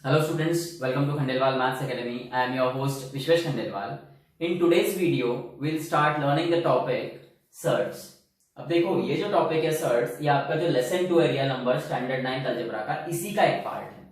Hello students, welcome to Khandelwal Maths Academy. I am your host Vishwesh Khandelwal. In today's video, we'll start learning the topic surds. अब देखो ये जो topic है surds, ये आपका जो लेसन 2 है रियल नंबर स्टैंडर्ड 9 अलजेब्रा का इसी का एक पार्ट है।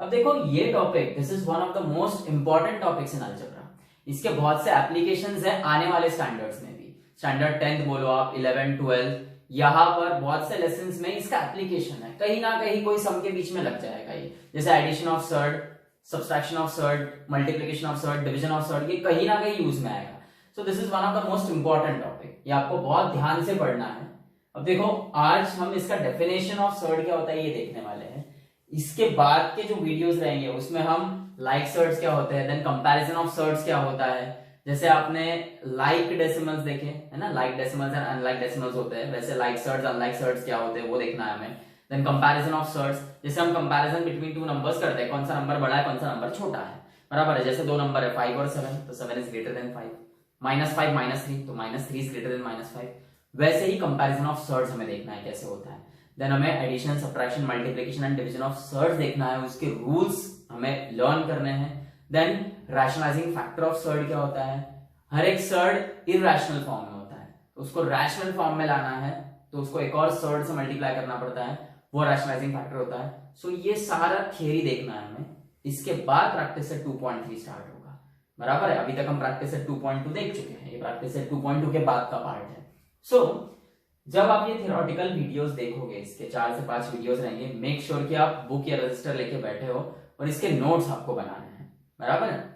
अब देखो ये topic, this is one of the most important topics in algebra. इसके बहुत से एप्लीकेशंस हैं आने वाले स्टैंडर्ड्स में भी, स्टैंडर्ड 10th बोलो आप, 11th 12th, यहाँ पर बहुत से लेसन्स में इसका एप्लीकेशन है। कहीं ना कहीं कोई सम के बीच में लग जाएगा ये, जैसे addition of surd, subtraction of surd, multiplication of surd, division of surd, ये कहीं ना कहीं यूज में आएगा। So this is one of the most important topic, ये आपको बहुत ध्यान से पढ़ना है। अब देखो आज हम इसका डेफिनेशन ऑफ सर्ड क्या होता है ये देखने वाले हैं। इसके बाद के जो वीडियोस रहेंगे उसमें हम लाइक सर्ड्स क्या होते हैं, देन कंपैरिजन ऑफ सर्ड्स क्या होता है। जैसे आपने लाइक डेसिमल्स देखे है ना, like decimals and unlike decimals होते हैं, वैसे लाइक सर्ड्स अनलाइक सर्ड्स क्या होते हैं वो देखना है हमें। देन कंपैरिजन ऑफ सर्ड्स, जैसे हम कंपैरिजन बिटवीन टू नंबर्स करते हैं, कौन सा नंबर बड़ा है कौन सा नंबर छोटा है, बराबर है। जैसे दो नंबर है 5 और 7, तो 7 इज ग्रेटर देन 5, -5 -3, तो -3 इज ग्रेटर देन -5। वैसे ही कंपैरिजन ऑफ सर्ड्स हमें देखना है कैसे होता है। देन हमें addition, subtraction, multiplication and division of surds देखना है, उसके रूल्स हमें लर्न करने हैं। Then rationalising factor of surd क्या होता है, हर एक सर्ड इरैशनल फॉर्म में होता है, तो उसको रैशनल फॉर्म में लाना है तो उसको एक और सर्ड से मल्टीप्लाई करना पड़ता है, वो रैशनलाइजिंग फैक्टर होता है। सो ये सारा थियरी देखना है हमें। इसके बाद प्रैक्टिस से 2.3 स्टार्ट होगा, बराबर है। अभी तक हम प्रैक्टिस से 2.2 देख चुके हैं, ये प्रैक्टिस से 2.2 के बाद का पार्ट है। सो जब आप ये थियोरेटिकल वीडियोस देखोगे, इसके 4 से 5 वीडियोस रहेंगे, मेक श्योर कि आप बुक या रजिस्टर लेके बैठे हो और इसके नोट्स आपको बनाने हैं, बराबर है।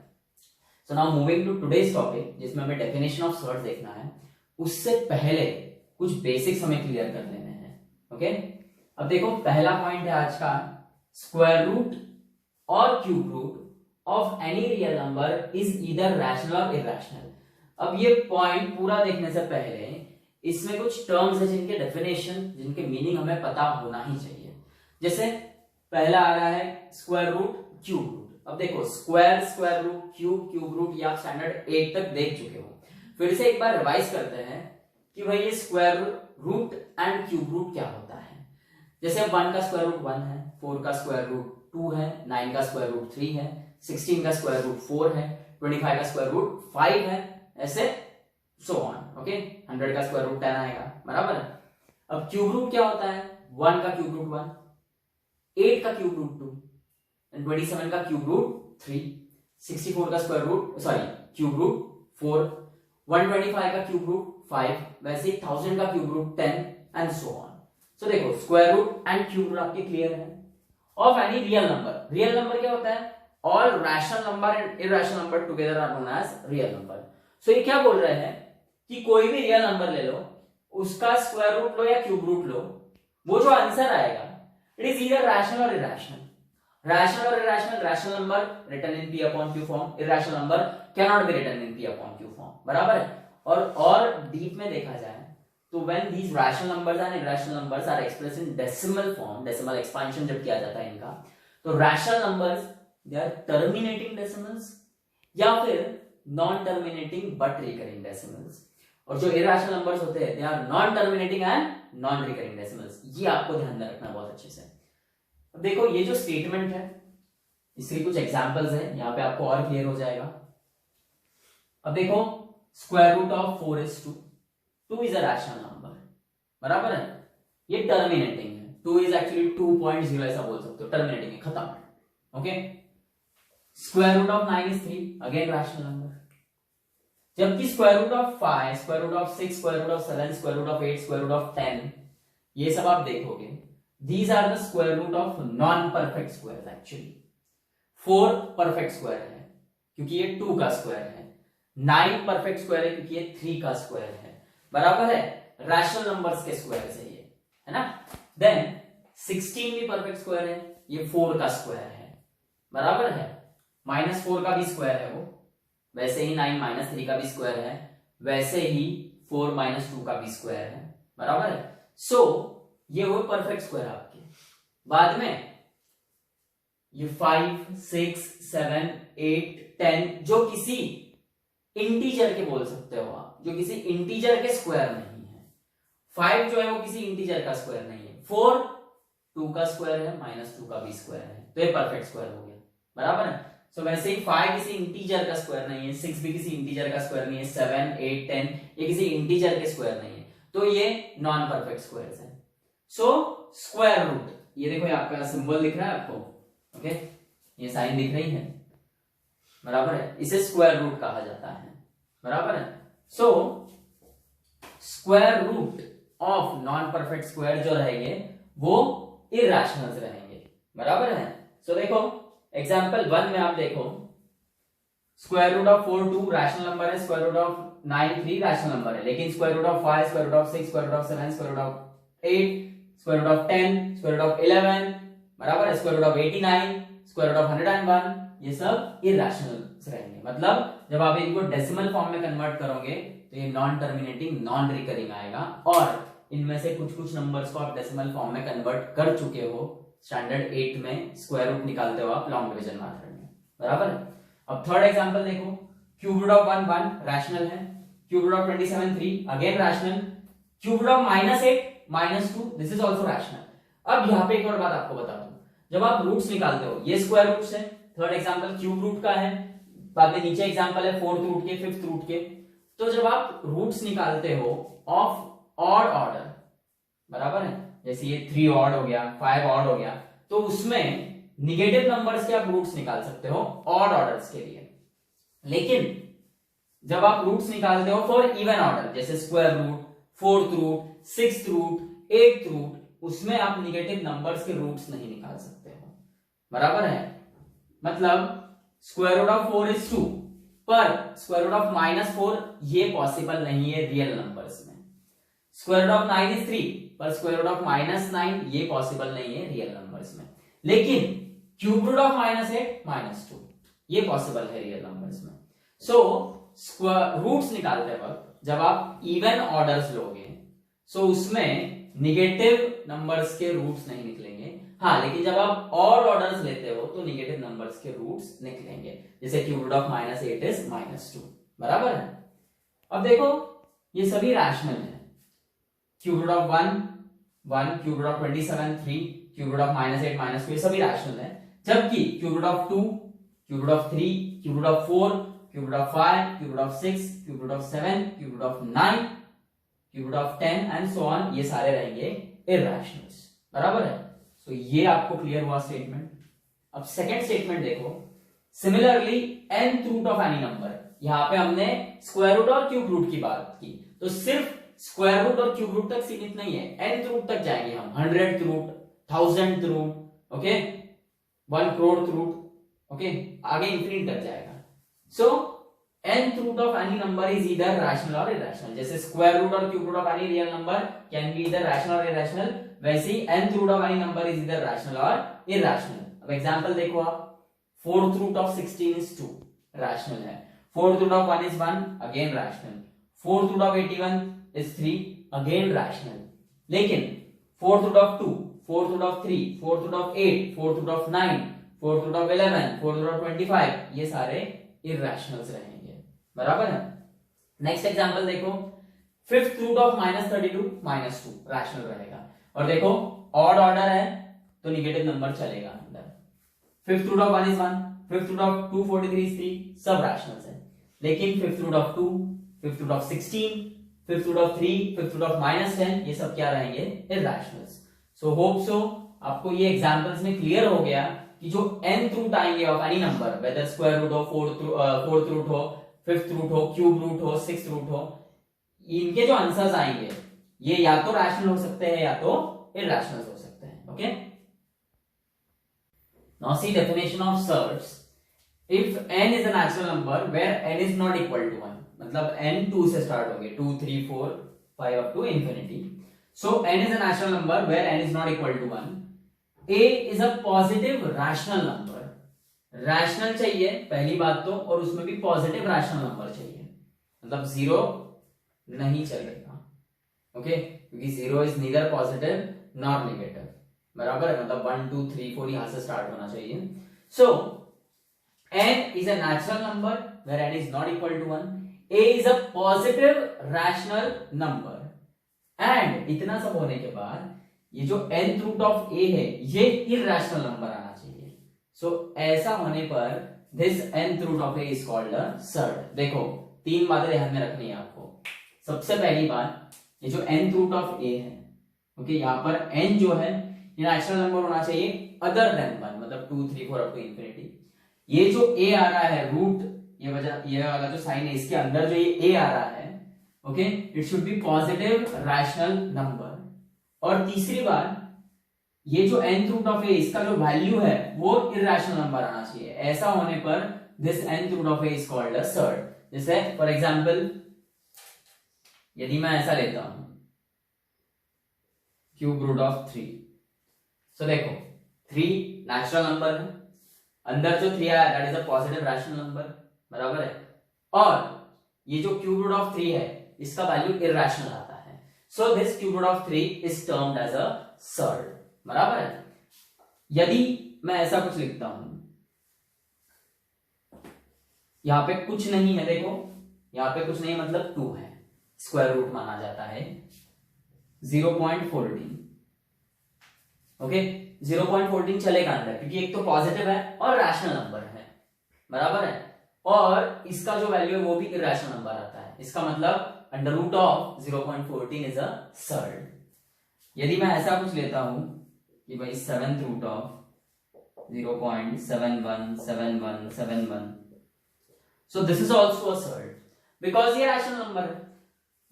So now moving to today's topic, जिसमें हमें डेफिनेशन ऑफ सर्ड देखना है। उससे पहले कुछ बेसिक्स हमें क्लियर कर लेने हैं, ओके। अब देखो पहला पॉइंट है आज का, स्क्वायर रूट और cube root of any real number is either rational और इरैशनल। अब ये पॉइंट पूरा देखने से पहले इसमें कुछ टर्म्स है जिनके डेफिनेशन, जिनके मीनिंग हमें पता होना ही चाहिए। जैसे पहला आ रहा है स्क्वायर रूट, क्यूब रूट। अब देखो square, square root, cube, cube root, ये आप स्टैंडर्ड 8 तक देख चुके हो। फिर से एक बार रिवाइज करते हैं कि भाई ये square root and cube root क्या होता है। जैसे 1 का स्क्वायर रूट 1 है, 4 का स्क्वायर रूट 2 है, 9 का स्क्वायर रूट 3 है, 16 का स्क्वायर रूट 4 है, 25 का स्क्वायर रूट 5 है, ऐसे सो ऑन, ओके। 100 का स्क्वायर रूट 10 आएगा, बराबर है। अब क्यूब रूट क्या होता है, 1 का क्यूब रूट 1, 8 का क्यूब रूट 2, 27 का क्यूब रूट 3, 64 का स्क्वायर रूट क्यूब रूट 4, 125 का क्यूब रूट 5, वैसे 1000 का cube root 10 and so on. So देखो square root and cube root आपके क्लियर है। Of any real number, real number क्या होता है, all rational number and irrational number together are known as real number. So ये क्या बोल रहे हैं कि कोई भी रियल नंबर ले लो, उसका स्क्वायर रूट लो या क्यूब रूट लो, वो जो आंसर आएगा इट इज ईदर रैशनल और इरैशनल। रैशनल और irrational, rational number written in P upon Q form, irrational number can not be written in P upon Q form, बराबर है। और deep में देखा जाए तो when these rational numbers and irrational numbers are expressed in decimal form, decimal expansion जब किया जाता है इनका, तो rational numbers they are terminating decimals या फिर non terminating but recurring decimals, और जो इरैशनल नंबर्स होते हैं they are non terminating and non recurring decimals. ये आपको ध्यान में रखना बहुत अच्छे से। अब देखो ये जो स्टेटमेंट है इसके कुछ एग्जांपल्स हैं, यहाँ पे आपको और क्लियर हो जाएगा। अब देखो square root of 4 is 2, 2 is a rational number, बराबर है। ये टर्मिनेटिंग है, 2 is actually 2.0 ऐसा बोल सकते हो, टर्मिनेटिंग है, खत्म है, okay. Square root of 9 is 3, again rational number. जबकि square root of 5, square root of 6, square root of 7, square root of 8, square root of 10, ये सब आप देखोगे, these are the square root of non-perfect squares actually। 4 perfect square है क्योंकि ये 2 का square है, 9 परफेक्ट स्क्वायर है क्योंकि ये 3 का स्क्वायर है, बराबर है। रैशनल नंबर्स के स्क्वायर से ये है ना। देन 16 भी परफेक्ट स्क्वायर है, ये 4 का स्क्वायर है, बराबर है। -4 का भी स्क्वायर है वो, वैसे ही 9 -3 का भी स्क्वायर है, वैसे ही 4 -2 का भी स्क्वायर है, बराबर है। सो ये वो परफेक्ट स्क्वायर आपके। बाद में ये 5, 6, 7, 8, 10 जो किसी इंटीजर के बोल सकते हो आप, जो किसी इंटीजर के स्क्वायर नहीं है। 5 जो है वो किसी इंटीजर का स्क्वायर नहीं है, 4 2 का स्क्वायर है, -2 का भी स्क्वायर है, तो ये परफेक्ट स्क्वायर हो गया, बराबर है। सो वैसे ही 5 किसी इंटीजर का स्क्वायर नहीं है, 6 भी किसी इंटीजर का स्क्वायर नहीं है, 7 8 10 ये किसी इंटीजर के स्क्वायर नहीं है, तो ये नॉन परफेक्ट स्क्वायर्स है। सो स्क्वायर रूट, ये देखो ये आपका सिंबल दिख रहा है आपको, ओके, ये साइन दिख रही है, बराबर है, इसे स्क्वायर रूट कहा जाता है, बराबर है। So square root of non perfect square जो रहेंगे वो इरैशनल्स रहेंगे, बराबर है। सो देखो एग्जांपल 1 में आप देखो, square root of 4 2 rational number है, square root of 9 3 rational number है, लेकिन square root of 5 square root of 6 square root of 7 square root of 8 square root of 10 square root of 11, बराबर है, square root of 89 square root of 101, ये सब इरैशनल्स रहेंगे। मतलब जब आप इनको डेसिमल फॉर्म में कन्वर्ट करोगे तो ये नॉन टर्मिनेटिंग नॉन रिकरिंग आएगा, और इनमें से कुछ कुछ नंबर्स को आप डेसिमल फॉर्म में कन्वर्ट कर चुके हो स्टैंडर्ड 8 में, स्क्वायर रूट निकालते हो आप लॉन्ग डिवीजन मेथड में, बराबर है। अब थर्ड एग्जांपल देखो, क्यूब रूट ऑफ 1 1 रैशनल है, cube root of 27 3 again rational, cube root of -8 -2 this is also rational. अब यहाँ पे एक और बात आपको बता दूं, जब आप रूट्स निकालते हो, ये स्क्वायर रूट्स है, थर्ड एग्जांपल क्यूब रूट का है, बाद में नीचे एग्जांपल है फोर्थ रूट के, फिफ्थ रूट के, तो जब आप रूट्स निकालते हो ऑफ ऑड ऑर्डर, बराबर है, जैसे ये 3 ऑड हो गया, 5 ऑड हो गया, तो उसमें निगेटिव नंबर्स के आप रूट्स निकाल सकते हो ऑड ऑर्डर्स के लिए। लेकिन जब आप रूट्स निकालते हो फॉर इवन ऑर्डर, जैसे square root, fourth root, sixth root, eighth root, उसमें आप निगेटिव नंबर्स के रूट्स नहीं निकाल सकते हो, बराबर है। मतलब स्क्वायर रूट ऑफ 4 इज 2, पर स्क्वायर रूट ऑफ -4 ये पॉसिबल नहीं है रियल नंबर्स में। स्क्वायर रूट ऑफ 9 इज 3, पर स्क्वायर रूट ऑफ -9 ये पॉसिबल नहीं है रियल नंबर्स में। लेकिन क्यूब रूट ऑफ -8 -2 ये पॉसिबल है रियल नंबर्स में। सो रूट्स निकालते वक्त जब आप इवन ऑर्डर्स लोगे, सो उसमें निगेटिव नंबर्स के रूट्स नहीं निकलेंगे। हाँ, लेकिन जब आप ऑड ऑर्डर्स लेते हो तो निगेटिव नंबर्स के रूट्स निकलेंगे, जैसे क्यूब रूट ऑफ -8 इज -2, बराबर है। अब देखो ये सभी रैशनल है, cube root of 1 1, cube root of 27 3, cube root of -8 -2 ये सभी रैशनल है, जबकि cube root of 2, cube root of 3, cube root of 4, cube root of 5, cube root of 6, cube root of 7, cube root of 9, cube root of 10 and so on, ये सारे रहेंगे इरैशनल्स, बराबर है। तो ये आपको क्लियर हुआ स्टेटमेंट। अब सेकंड स्टेटमेंट देखो, similarly nth root of any number, यहां पे हमने स्क्वायर रूट और क्यूब रूट की बात की, तो सिर्फ स्क्वायर रूट और क्यूब रूट तक सीमित नहीं है, nth रूट तक जाएंगे हम, 100th root, 1000th root, okay, 1 crore root, okay, आगे इंफिनिट तक जाएगा। So nth root of any number is either rational और इरैशनल, जैसे स्क्वायर रूट और cube root of any real number can be either rational और irrational, वैसे ही nth root of any number is either rational और irrational. अब example देखो आप, fourth root of 16 is 2 rational है, fourth root of 1 is 1 again rational, fourth root of 81 is 3 again rational. लेकिन fourth root of 2, fourth root of 3, fourth root of 8, fourth root of 9, fourth root of 11, fourth root of 25 ये सारे irrationals रहेंगे, बराबर है। Next example देखो, fifth root of -32 -2 rational रहेगा, और देखो ऑड ऑर्डर है तो निगेटिव नंबर चलेगा अंदर, fifth root of 1 is 1, fifth root of 243 is 3 सब रैशनल्स है। लेकिन fifth root of 2, fifth root of 16, fifth root of 3, fifth root of -10 ये सब क्या रहेंगे, इरैशनल्स। सो होप सो आपको ये एग्जांपल्स में क्लियर हो गया कि जो nth रूट आएंगे of any number, whether square root हो, फोर्थ रूट हो, फिफ्थ रूट हो, क्यूब रूट हो, सिक्स्थ रूट हो, इनके जो आंसर्स आएंगे ये या तो रैशनल हो सकते हैं या तो इरैशनल हो सकते हैं, okay. Now see definition of surds, if n is a natural number where n is not equal to 1, मतलब n 2 से स्टार्ट होंगे, 2 3 4 5 up to infinity, so n is a natural number where n is not equal to 1, a is a positive rational number, rational चाहिए पहली बात तो, और उसमें भी पॉजिटिव रैशनल नंबर चाहिए, मतलब 0 नहीं चलेगा, ओके, क्योंकि 0 is neither positive nor negative, बराबर है, मतलब 1 2 3 4 यहां से स्टार्ट होना चाहिए। सो n is a natural number where n is not equal to 1, a is a positive rational number, and इतना सब होने के बाद ये जो nth रूट ऑफ a है ये इरैशनल नंबर आना चाहिए। सो ऐसा होने पर this nth root of a is called a surd. देखो 3 बातें ध्यान में रखनी है आपको। सबसे पहली बात, ये जो nth रूट ऑफ ए है, ओके, यहाँ पर n जो है ये नेचुरल नंबर होना चाहिए अदर देन 1, मतलब 2 3 4 अप टू इंफिनिटी। ये जो a आ रहा है रूट, ये वाला जो साइन है इसके अंदर जो ये a आ रहा है, okay, it should be positive rational number. और तीसरी बात, ये जो nth रूट ऑफ ए इसका जो वैल्यू है वो इरैशनल नंबर आना चाहिए। ऐसा होने पर this nth root of a is called a surd. जैसे फॉर एग्जांपल यदि मैं ऐसा लेता हूं क्यूब रूट ऑफ 3, सो देखो 3 नेचुरल नंबर है, अंदर जो 3 आया that is a positive rational number, बराबर है, और ये जो क्यूब रूट ऑफ 3 है इसका वैल्यू इरैशनल आता है। So this cube root of 3 is termed as a surd, बराबर है। यदि मैं ऐसा कुछ लिखता हूं, यहां पे कुछ नहीं है, देखो यहां पे कुछ नहीं है मतलब 2 है, स्क्वायर रूट माना जाता है 0.14, ओके, 0.14 चलेगा अंदर क्योंकि एक तो पॉजिटिव है और रैशनल नंबर है, बराबर है, और इसका जो वैल्यू है वो भी इरैशनल नंबर आता है। इसका मतलब under root of 0.14 is a surd. यदि मैं ऐसा कुछ लेता हूं कि भाई 7th root of 0.717171, so this is also a surd because ये रैशनल नंबर है।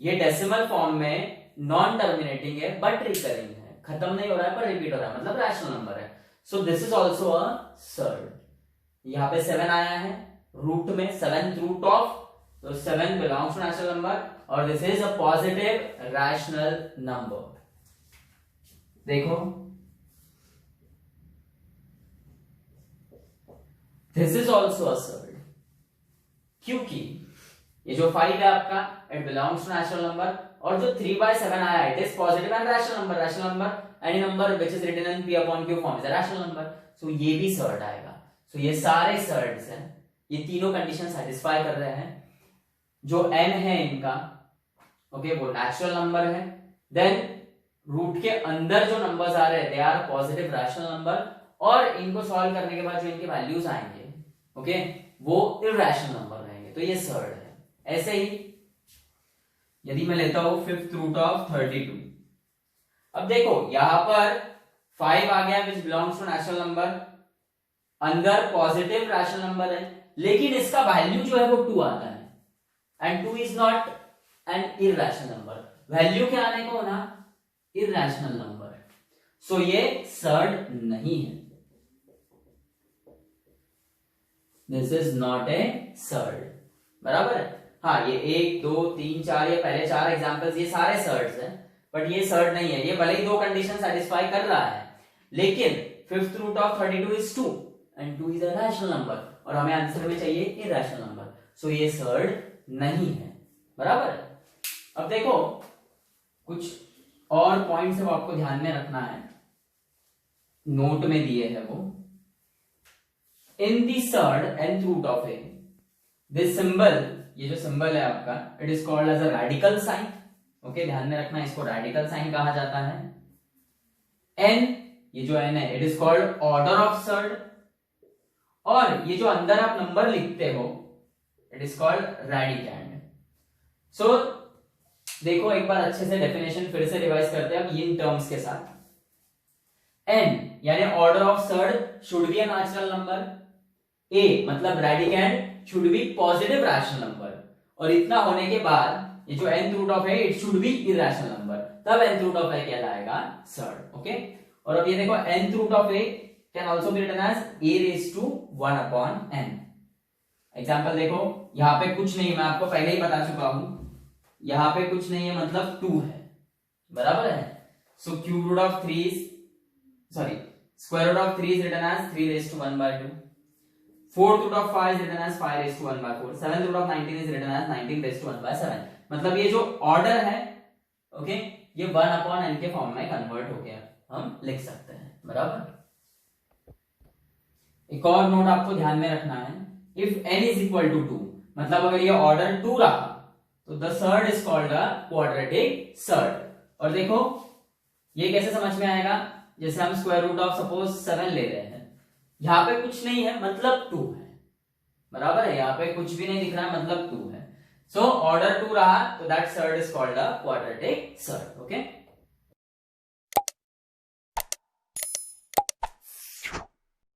ये डेसिमल फॉर्म में नॉन टर्मिनेटिंग है बट रिकरिंग है, खत्म नहीं हो रहा है पर रिपीट हो रहा है, मतलब रैशनल नंबर है। So this is also a surd. यहाँ पे 7 आया है रूट में, 7th रूट ऑफ, तो 7 बिलोंग्स टू रैशनल नंबर और this is a positive rational number. देखो this is also a surd क्योंकि ये जो 5 है आपका it belongs to natural number, और जो 3/7 आया it is positive and rational number. Rational number any number which is written in p upon q form is a rational number, so ये भी सर्ड आएगा। सो ये सारे सर्ड्स हैं, ये तीनों कंडीशन सेटिस्फाई कर रहे हैं। जो n है इनका, ओके, वो नेचुरल नंबर है, देन रूट के अंदर जो नंबर्स आ रहे हैं they are positive rational number, और इनको सॉल्व करने के बाद जो इनके वैल्यूज आएंगे, ओके, वो इरैशनल नंबर रहेंगे, तो ये सर्ड है। ऐसे ही यदि मैं लेता हूं 5th रूट ऑफ 32, अब देखो यहां पर 5 आ गया which belongs to natural number, अंदर पॉजिटिव रैशनल नंबर है, लेकिन इसका वैल्यू जो है वो 2 आता है and 2 is not an irrational number. Value क्या आने को ना, इरैशनल नंबर, सो ये सर्ड नहीं है, this is not a surd, बराबर है। हाँ, ये 1 2 3 4 ये पहले 4 एग्जांपल्स ये सारे सर्ड्स हैं, बट ये सर्ड नहीं है। ये भले ही 2 कंडीशन सेटिस्फाई कर रहा है, लेकिन 5th root of 32 is 2 and 2 is a rational number, और हमें आंसर में चाहिए इरैशनल नंबर, सो ये सर्ड नहीं है, बराबर है। अब देखो कुछ और पॉइंट्स है वो आपको ध्यान में रखना है, नोट में दिए है वो। In the surd nth root of a, this symbol, ये जो सिंबल है आपका, it is called as a radical sign, okay, ध्यान में रखना, इसको रेडिकल साइन कहा जाता है। n, ये जो n है it is called order of surd, और ये जो अंदर आप नंबर लिखते हो इट इज कॉल्ड रेडिकैंड। सो देखो एक बार अच्छे से डेफिनेशन फिर से रिवाइज करते हैं अब इन टर्म्स के साथ। n यानी order of surd should be a natural number, a मतलब radicand should be positive rational number, और इतना होने के बाद ये जो nth रूट ऑफ है it should be irrational number, तब nth रूट ऑफ है कहलाएगा सर्ड, ओके। और अब ये देखो nth root of a can also be written as a raise to 1 upon n। Example देखो, यहां पे कुछ नहीं, मैं आपको पहले ही बता चुका हूं, यहां पे कुछ नहीं है मतलब 2 है, बराबर है। So cube root of 3 square root of 3 is written as 3 raise to 1/2, 4th root of 5 is written as 5 raised to 1/4, 7th root of 19 is written as 19 raised to 1/7। मतलब ये जो ऑर्डर है, ओके, ये 1 अपॉन n के form में convert हो गया, हम लिख सकते हैं, बराबर। एक और नोट आपको ध्यान में रखना है, if n is equal to 2, मतलब अगर ये ऑर्डर 2 रहा तो the surd is called a quadratic surd. और देखो ये कैसे समझ में आएगा, जैसे हम स्क्वायर रूट ऑफ सपोज 7 ले रहे हैं, यहाँ पे कुछ नहीं है मतलब 2 है, बराबर है, यहाँ पे कुछ भी नहीं दिख रहा है मतलब 2 है। सो ऑर्डर 2 रहा, तो that surd is called a quadratic surd. Okay.